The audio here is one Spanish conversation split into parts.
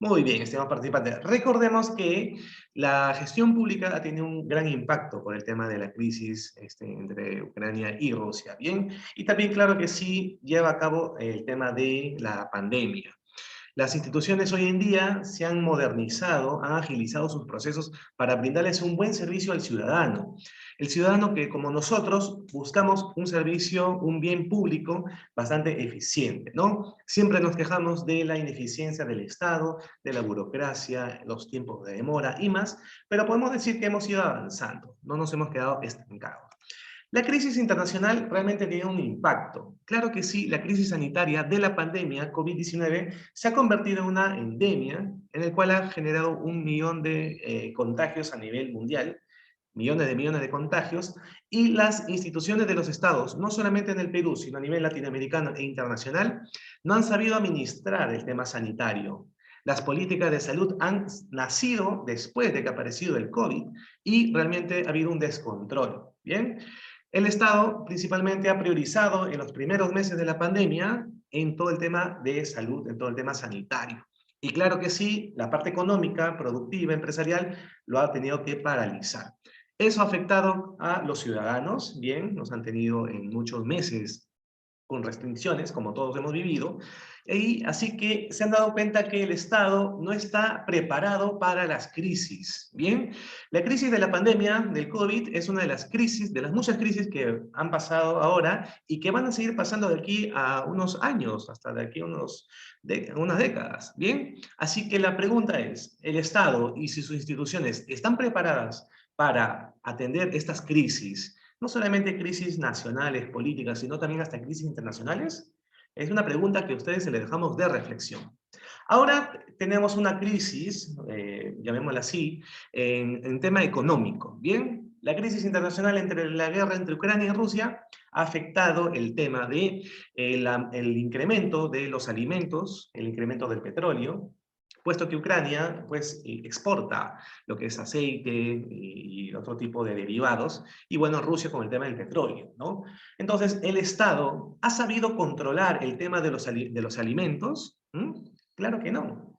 Muy bien, estimados participantes. Recordemos que la gestión pública ha tenido un gran impacto por el tema de la crisis entre Ucrania y Rusia, ¿bien? Y también, claro que sí, lleva a cabo el tema de la pandemia. Las instituciones hoy en día se han modernizado, han agilizado sus procesos para brindarles un buen servicio al ciudadano. El ciudadano que, como nosotros, buscamos un servicio, un bien público bastante eficiente, ¿no? Siempre nos quejamos de la ineficiencia del Estado, de la burocracia, los tiempos de demora y más, pero podemos decir que hemos ido avanzando, no nos hemos quedado estancados. La crisis internacional realmente tiene un impacto. Claro que sí, la crisis sanitaria de la pandemia COVID-19 se ha convertido en una endemia en el cual ha generado 1 millón de contagios a nivel mundial, millones de contagios, y las instituciones de los estados, no solamente en el Perú, sino a nivel latinoamericano e internacional, no han sabido administrar el tema sanitario. Las políticas de salud han nacido después de que ha aparecido el COVID y realmente ha habido un descontrol. ¿Bien? El Estado principalmente ha priorizado en los primeros meses de la pandemia en todo el tema de salud, en todo el tema sanitario. Y claro que sí, la parte económica, productiva, empresarial, lo ha tenido que paralizar. Eso ha afectado a los ciudadanos, bien, nos han tenido en muchos meses con restricciones, como todos hemos vivido, y así que se han dado cuenta que el Estado no está preparado para las crisis, ¿bien? La crisis de la pandemia del COVID es una de las crisis, de las muchas crisis que han pasado ahora y que van a seguir pasando de aquí a unos años, hasta de aquí a unas décadas, ¿bien? Así que la pregunta es, ¿el Estado y si sus instituciones están preparadas para atender estas crisis? No solamente crisis nacionales, políticas, sino también hasta crisis internacionales? Es una pregunta que a ustedes se les dejamos de reflexión. Ahora tenemos una crisis, llamémosla así, en tema económico. Bien, la crisis internacional entre la guerra entre Ucrania y Rusia ha afectado el tema de el incremento de los alimentos, el incremento del petróleo, puesto que Ucrania pues, exporta lo que es aceite y otro tipo de derivados, y bueno, Rusia con el tema del petróleo, ¿no? Entonces, el Estado ha sabido controlar el tema de los alimentos. Claro que no.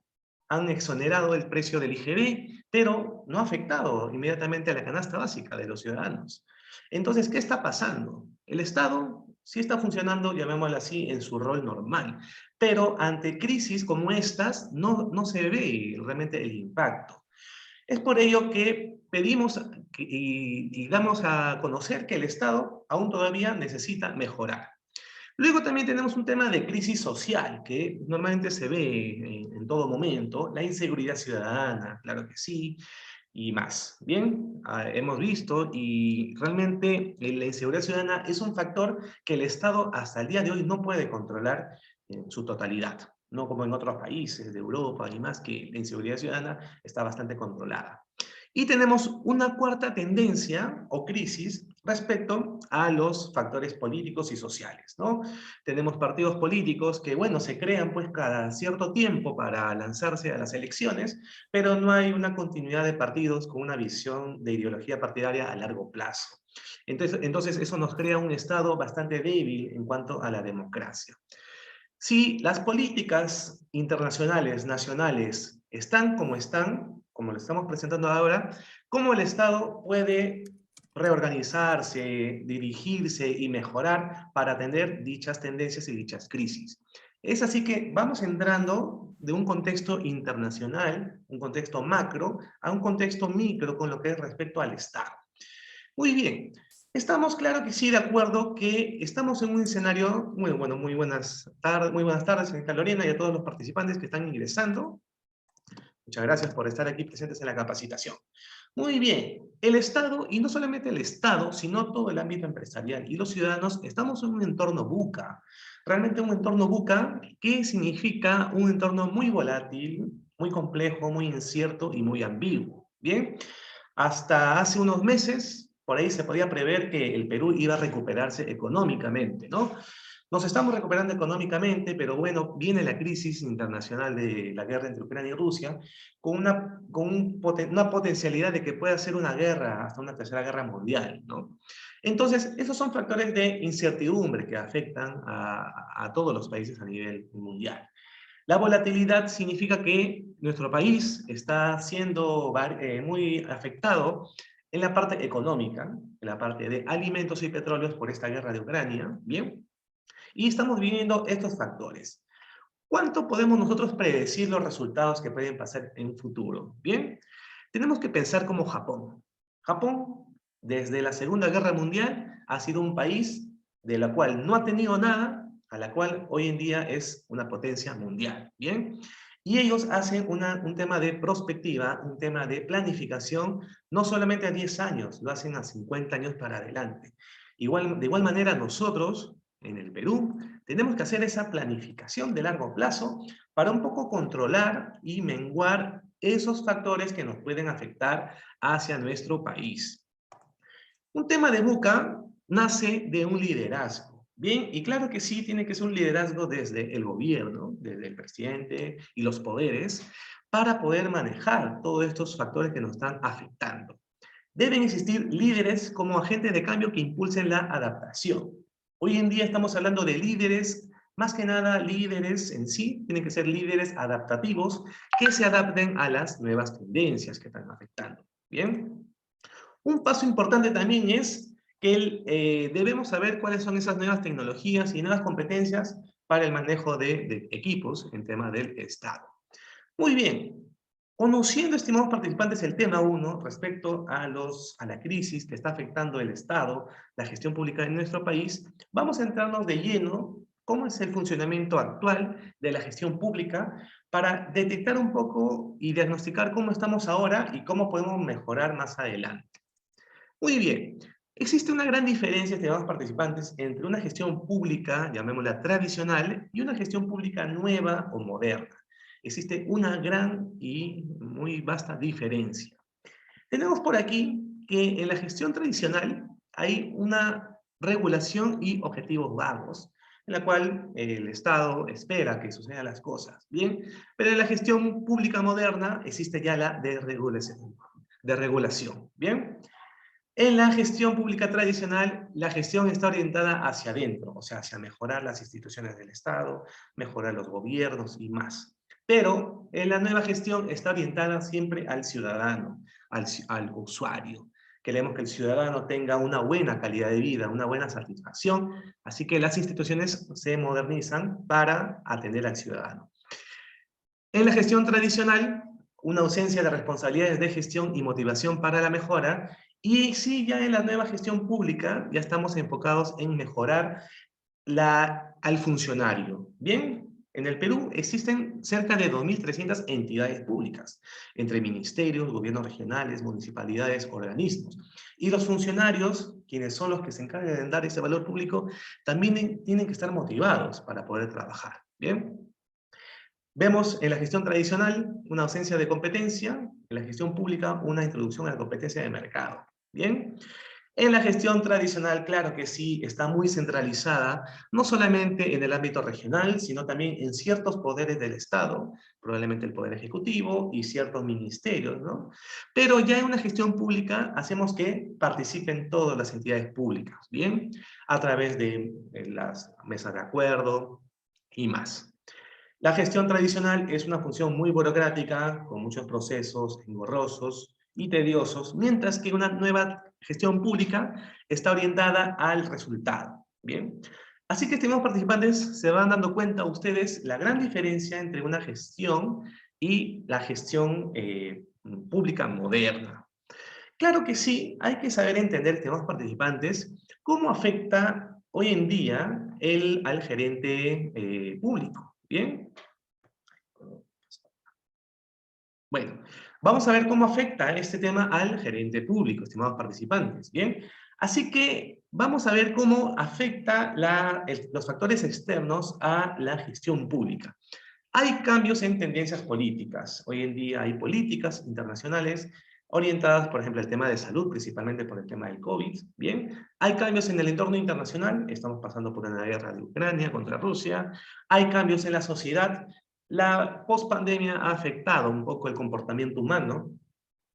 Han exonerado el precio del IGB, pero no ha afectado inmediatamente a la canasta básica de los ciudadanos. Entonces, ¿qué está pasando? El Estado sí está funcionando, llamémoslo así, en su rol normal, pero ante crisis como estas no se ve realmente el impacto. Es por ello que pedimos y damos a conocer que el Estado aún todavía necesita mejorar. Luego también tenemos un tema de crisis social, que normalmente se ve en todo momento, la inseguridad ciudadana, claro que sí, y más. Bien, hemos visto y realmente la inseguridad ciudadana es un factor que el Estado hasta el día de hoy no puede controlar en su totalidad, no como en otros países de Europa y más, que la inseguridad ciudadana está bastante controlada. Y tenemos una cuarta tendencia o crisis respecto a los factores políticos y sociales, ¿no? Tenemos partidos políticos que, bueno, se crean pues cada cierto tiempo para lanzarse a las elecciones, pero no hay una continuidad de partidos con una visión de ideología partidaria a largo plazo. Entonces eso nos crea un Estado bastante débil en cuanto a la democracia. Si las políticas internacionales, nacionales, están, como lo estamos presentando ahora, ¿cómo el Estado puede reorganizarse, dirigirse y mejorar para atender dichas tendencias y dichas crisis? Es así que vamos entrando de un contexto internacional, un contexto macro, a un contexto micro con lo que es respecto al Estado. Muy bien, estamos claro que sí de acuerdo que estamos en un escenario, muy bueno, muy buenas tardes, señorita Lorena, y a todos los participantes que están ingresando. Muchas gracias por estar aquí presentes en la capacitación. Muy bien, el Estado, y no solamente el Estado, sino todo el ámbito empresarial y los ciudadanos, estamos en un entorno VUCA. Realmente un entorno VUCA, que significa un entorno muy volátil, muy complejo, muy incierto y muy ambiguo. Bien, hasta hace unos meses, por ahí se podía prever que el Perú iba a recuperarse económicamente, ¿no? Nos estamos recuperando económicamente, pero bueno, viene la crisis internacional de la guerra entre Ucrania y Rusia, una potencialidad de que pueda ser una guerra, hasta una tercera guerra mundial, ¿no? Entonces, esos son factores de incertidumbre que afectan a todos los países a nivel mundial. La volatilidad significa que nuestro país está siendo muy afectado en la parte económica, en la parte de alimentos y petróleos por esta guerra de Ucrania, ¿bien? Y estamos viviendo estos factores. ¿Cuánto podemos nosotros predecir los resultados que pueden pasar en un futuro? Bien, tenemos que pensar como Japón. Japón, desde la Segunda Guerra Mundial, ha sido un país de la cual no ha tenido nada, a la cual hoy en día es una potencia mundial. Bien, y ellos hacen un tema de prospectiva, un tema de planificación, no solamente a 10 años, lo hacen a 50 años para adelante. De igual manera, nosotros, en el Perú, tenemos que hacer esa planificación de largo plazo para un poco controlar y menguar esos factores que nos pueden afectar hacia nuestro país. Un tema de Buca nace de un liderazgo. Bien, y claro que sí, tiene que ser un liderazgo desde el gobierno, desde el presidente y los poderes, para poder manejar todos estos factores que nos están afectando. Deben existir líderes como agentes de cambio que impulsen la adaptación. Hoy en día estamos hablando de líderes, más que nada líderes en sí, tienen que ser líderes adaptativos que se adapten a las nuevas tendencias que están afectando. Bien. Un paso importante también es que debemos saber cuáles son esas nuevas tecnologías y nuevas competencias para el manejo de equipos en tema del Estado. Muy bien. Conociendo, estimados participantes, el tema 1 respecto a la crisis que está afectando el Estado, la gestión pública en nuestro país, vamos a entrarnos de lleno cómo es el funcionamiento actual de la gestión pública para detectar un poco y diagnosticar cómo estamos ahora y cómo podemos mejorar más adelante. Muy bien. Existe una gran diferencia, estimados participantes, entre una gestión pública, llamémosla tradicional, y una gestión pública nueva o moderna. Existe una gran y muy vasta diferencia. Tenemos por aquí que en la gestión tradicional hay una regulación y objetivos vagos, en la cual el Estado espera que sucedan las cosas, ¿bien? Pero en la gestión pública moderna existe ya la regulación, ¿bien? En la gestión pública tradicional, la gestión está orientada hacia adentro, o sea, hacia mejorar las instituciones del Estado, mejorar los gobiernos y más. Pero en la nueva gestión está orientada siempre al ciudadano, al usuario. Queremos que el ciudadano tenga una buena calidad de vida, una buena satisfacción, así que las instituciones se modernizan para atender al ciudadano. En la gestión tradicional, una ausencia de responsabilidades de gestión y motivación para la mejora, y sí, ya en la nueva gestión pública ya estamos enfocados en mejorar al funcionario. Bien, en el Perú existen cerca de 2.300 entidades públicas, entre ministerios, gobiernos regionales, municipalidades, organismos. Y los funcionarios, quienes son los que se encargan de dar ese valor público, también tienen que estar motivados para poder trabajar. Bien. Vemos en la gestión tradicional una ausencia de competencia, en la gestión pública una introducción a la competencia de mercado. ¿Bien? En la gestión tradicional, claro que sí, está muy centralizada, no solamente en el ámbito regional, sino también en ciertos poderes del Estado, probablemente el Poder Ejecutivo y ciertos ministerios, ¿no? Pero ya en una gestión pública hacemos que participen todas las entidades públicas, ¿bien? A través de las mesas de acuerdo y más. La gestión tradicional es una función muy burocrática, con muchos procesos engorrosos y tediosos, mientras que una nueva gestión pública está orientada al resultado. Bien. Así que, estimados participantes, se van dando cuenta ustedes la gran diferencia entre una gestión y la gestión pública moderna. Claro que sí, hay que saber entender, estimados participantes, cómo afecta hoy en día al gerente público. ¿Bien? Bueno, vamos a ver cómo afecta este tema al gerente público, estimados participantes, ¿bien? Así que vamos a ver cómo afecta los factores externos a la gestión pública. Hay cambios en tendencias políticas. Hoy en día hay políticas internacionales orientadas, por ejemplo, al tema de salud, principalmente por el tema del COVID, ¿bien? Hay cambios en el entorno internacional, estamos pasando por una guerra de Ucrania contra Rusia, hay cambios en la sociedad, la pospandemia ha afectado un poco el comportamiento humano,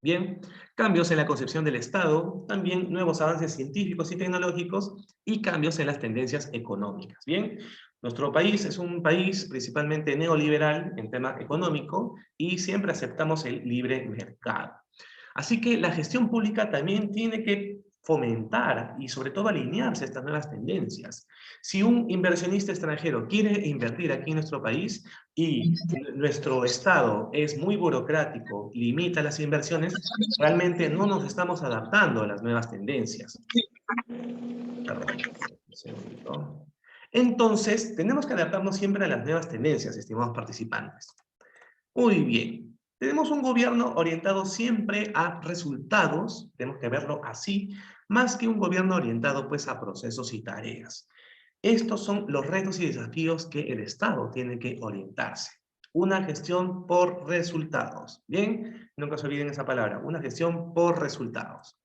bien, cambios en la concepción del Estado, también nuevos avances científicos y tecnológicos y cambios en las tendencias económicas, bien. Nuestro país es un país principalmente neoliberal en tema económico y siempre aceptamos el libre mercado. Así que la gestión pública también tiene que fomentar y sobre todo alinearse a estas nuevas tendencias. Si un inversionista extranjero quiere invertir aquí en nuestro país y nuestro Estado es muy burocrático, limita las inversiones, realmente no nos estamos adaptando a las nuevas tendencias. Perdón, un segundito. Entonces, tenemos que adaptarnos siempre a las nuevas tendencias, estimados participantes. Muy bien. Tenemos un gobierno orientado siempre a resultados, tenemos que verlo así, más que un gobierno orientado pues a procesos y tareas. Estos son los retos y desafíos que el Estado tiene que orientarse. Una gestión por resultados. Bien, nunca se olviden esa palabra, una gestión por resultados.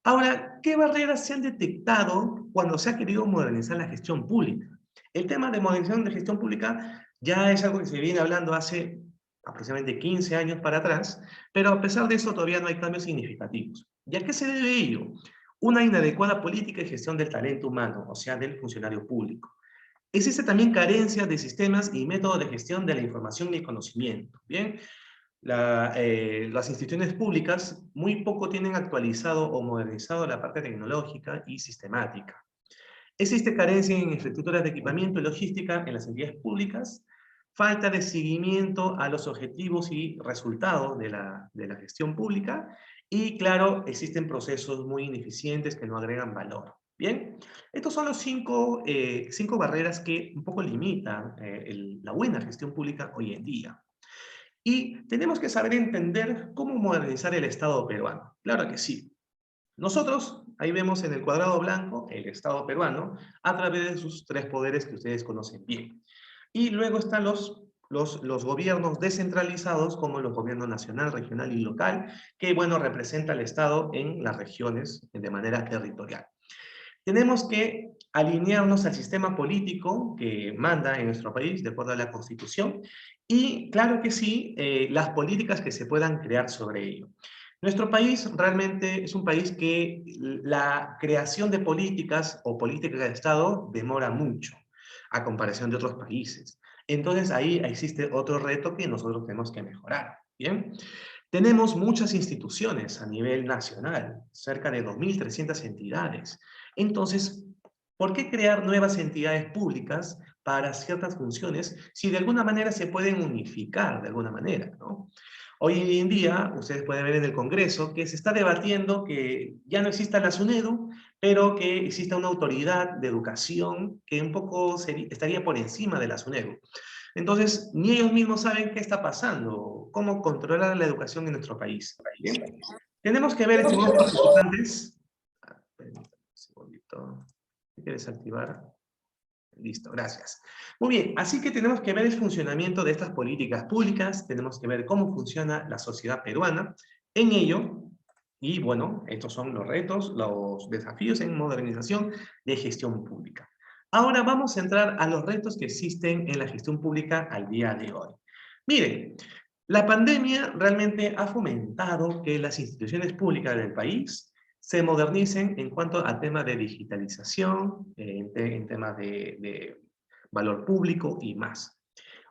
Ahora, ¿qué barreras se han detectado cuando se ha querido modernizar la gestión pública? El tema de modernización de gestión pública ya es algo que se viene hablando hace aproximadamente 15 años para atrás, pero a pesar de eso todavía no hay cambios significativos. ¿Y a qué se debe ello? Una inadecuada política y gestión del talento humano, o sea, del funcionario público. Existe también carencia de sistemas y métodos de gestión de la información y el conocimiento. Bien, las instituciones públicas muy poco tienen actualizado o modernizado la parte tecnológica y sistemática. Existe carencia en infraestructuras de equipamiento y logística en las entidades públicas, falta de seguimiento a los objetivos y resultados de la gestión pública, y claro, existen procesos muy ineficientes que no agregan valor. Bien, estos son los cinco barreras que un poco limitan la buena gestión pública hoy en día. Y tenemos que saber entender cómo modernizar el Estado peruano. Claro que sí. Nosotros, ahí vemos en el cuadrado blanco, el Estado peruano, a través de sus tres poderes que ustedes conocen bien. Y luego están los gobiernos descentralizados, como los gobiernos nacional, regional y local, que, bueno, representa al Estado en las regiones de manera territorial. Tenemos que alinearnos al sistema político que manda en nuestro país, de acuerdo a la Constitución, y claro que sí, las políticas que se puedan crear sobre ello. Nuestro país realmente es un país que la creación de políticas o políticas de Estado demora mucho, a comparación de otros países. Entonces ahí existe otro reto que nosotros tenemos que mejorar. ¿Bien? Tenemos muchas instituciones a nivel nacional, cerca de 2.300 entidades. Entonces, ¿por qué crear nuevas entidades públicas para ciertas funciones si de alguna manera se pueden unificar de alguna manera, ¿no? Hoy en día, ustedes pueden ver en el Congreso que se está debatiendo que ya no exista la SUNEDU, pero que exista una autoridad de educación que un poco estaría por encima de la SUNEDU. Entonces, ni ellos mismos saben qué está pasando, cómo controlar la educación en nuestro país. ¿Bien? Tenemos que ver, estimados participantes. Permítanme un segundito. Hay que desactivar. Listo, gracias. Muy bien, así que tenemos que ver el funcionamiento de estas políticas públicas, tenemos que ver cómo funciona la sociedad peruana en ello, y bueno, estos son los retos, los desafíos en modernización de gestión pública. Ahora vamos a entrar a los retos que existen en la gestión pública al día de hoy. Miren, la pandemia realmente ha fomentado que las instituciones públicas del país se modernicen en cuanto al tema de digitalización, en temas de valor público y más.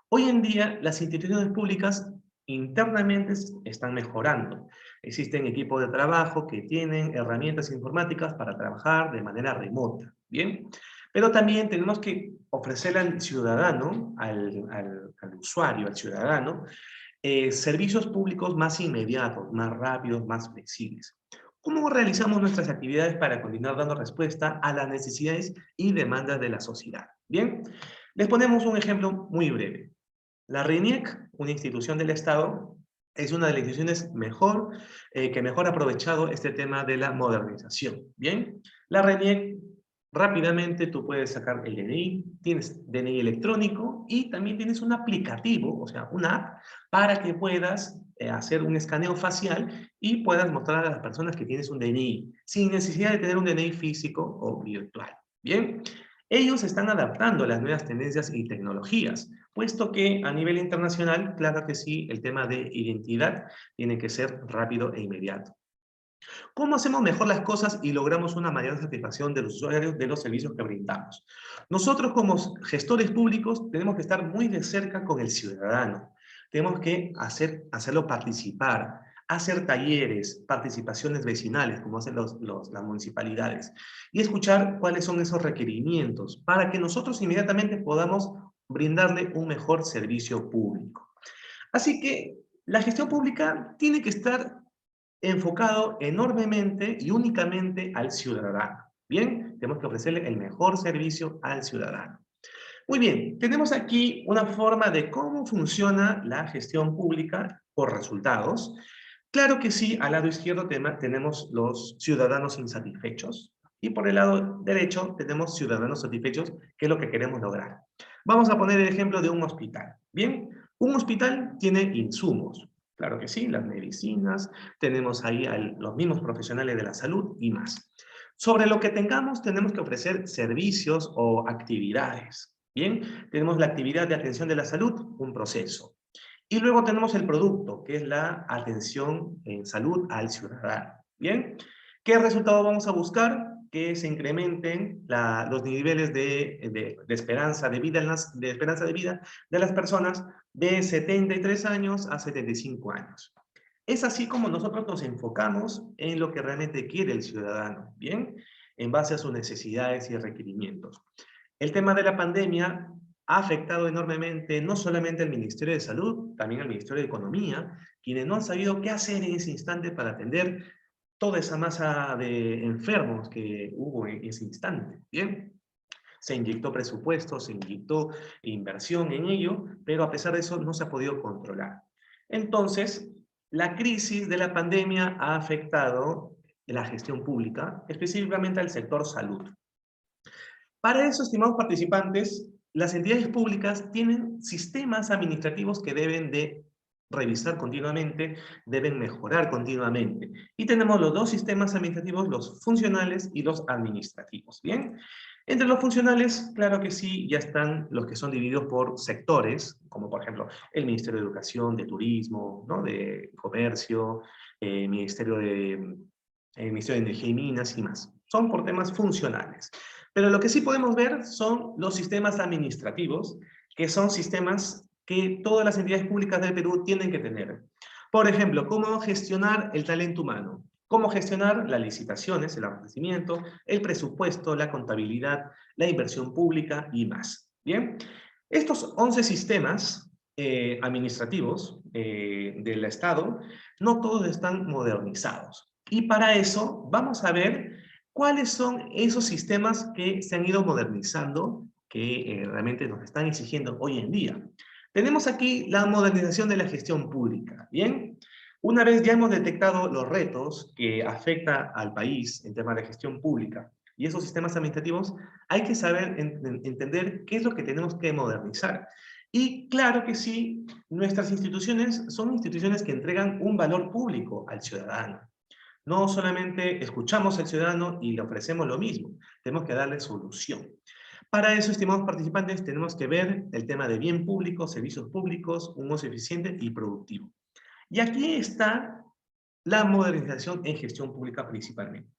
Hoy en día, las instituciones públicas internamente están mejorando. Existen equipos de trabajo que tienen herramientas informáticas para trabajar de manera remota, ¿bien? Pero también tenemos que ofrecerle al ciudadano, al usuario, al ciudadano, servicios públicos más inmediatos, más rápidos, más flexibles. ¿Cómo realizamos nuestras actividades para continuar dando respuesta a las necesidades y demandas de la sociedad? Bien, les ponemos un ejemplo muy breve. La RENIEC, una institución del Estado, es una de las instituciones que mejor ha aprovechado este tema de la modernización. Bien, la RENIEC, rápidamente tú puedes sacar el DNI, tienes DNI electrónico y también tienes un aplicativo, o sea, una app, para que puedas hacer un escaneo facial y puedas mostrar a las personas que tienes un DNI, sin necesidad de tener un DNI físico o virtual. Bien, ellos están adaptando a las nuevas tendencias y tecnologías, puesto que a nivel internacional, claro que sí, el tema de identidad tiene que ser rápido e inmediato. ¿Cómo hacemos mejor las cosas y logramos una mayor satisfacción de los usuarios de los servicios que brindamos? Nosotros como gestores públicos tenemos que estar muy de cerca con el ciudadano. Tenemos que hacerlo participar, hacer talleres, participaciones vecinales, como hacen las municipalidades, y escuchar cuáles son esos requerimientos para que nosotros inmediatamente podamos brindarle un mejor servicio público. Así que la gestión pública tiene que estar enfocado enormemente y únicamente al ciudadano. Bien, tenemos que ofrecerle el mejor servicio al ciudadano. Muy bien, tenemos aquí una forma de cómo funciona la gestión pública por resultados. Claro que sí, al lado izquierdo tenemos los ciudadanos insatisfechos y por el lado derecho tenemos ciudadanos satisfechos, que es lo que queremos lograr. Vamos a poner el ejemplo de un hospital. Bien, un hospital tiene insumos. Claro que sí, las medicinas, tenemos ahí a los mismos profesionales de la salud y más. Sobre lo que tengamos, tenemos que ofrecer servicios o actividades. Bien, tenemos la actividad de atención de la salud, un proceso. Y luego tenemos el producto, que es la atención en salud al ciudadano. Bien, ¿qué resultado vamos a buscar? Que se incrementen los niveles de esperanza de vida, de esperanza de vida de las personas de 73 años a 75 años. Es así como nosotros nos enfocamos en lo que realmente quiere el ciudadano, ¿bien? En base a sus necesidades y requerimientos. El tema de la pandemia ha afectado enormemente no solamente al Ministerio de Salud, también al Ministerio de Economía, quienes no han sabido qué hacer en ese instante para atender toda esa masa de enfermos que hubo en ese instante, ¿bien? Se inyectó presupuesto, se inyectó inversión en ello, pero a pesar de eso no se ha podido controlar. Entonces, la crisis de la pandemia ha afectado la gestión pública, específicamente al sector salud. Para eso, estimados participantes, las entidades públicas tienen sistemas administrativos que deben de revisar continuamente, deben mejorar continuamente. Y tenemos los dos sistemas administrativos, los funcionales y los administrativos, ¿bien? Entre los funcionales, claro que sí, ya están los que son divididos por sectores, como por ejemplo el Ministerio de Educación, de Turismo, ¿no? De Comercio, Ministerio de Energía y Minas y más. Son por temas funcionales. Pero lo que sí podemos ver son los sistemas administrativos, que son sistemas que todas las entidades públicas del Perú tienen que tener. Por ejemplo, cómo gestionar el talento humano, cómo gestionar las licitaciones, el abastecimiento, el presupuesto, la contabilidad, la inversión pública y más. Bien, estos 11 sistemas administrativos del Estado, no todos están modernizados. Y para eso vamos a ver cuáles son esos sistemas que se han ido modernizando, que realmente nos están exigiendo hoy en día. Tenemos aquí la modernización de la gestión pública, ¿bien? Una vez ya hemos detectado los retos que afectan al país en temas de gestión pública y esos sistemas administrativos, hay que saber entender qué es lo que tenemos que modernizar. Y claro que sí, nuestras instituciones son instituciones que entregan un valor público al ciudadano. No solamente escuchamos al ciudadano y le ofrecemos lo mismo, tenemos que darle solución. Para eso, estimados participantes, tenemos que ver el tema de bien público, servicios públicos, un uso eficiente y productivo. Y aquí está la modernización en gestión pública principalmente.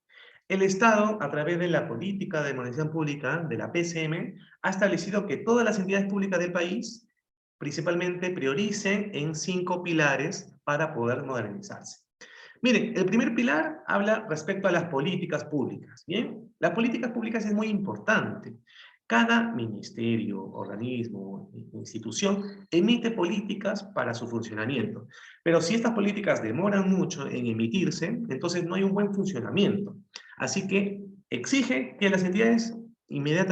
El Estado, a través de la política de modernización pública, de la PCM, ha establecido que todas las entidades públicas del país principalmente prioricen en 5 pilares para poder modernizarse. Miren, el primer pilar habla respecto a las políticas públicas, ¿bien? Las políticas públicas es muy importante. Cada ministerio, organismo, institución emite políticas para su funcionamiento. Pero si estas políticas demoran mucho en emitirse, entonces no hay un buen funcionamiento. Así que exige que las entidades inmediatamente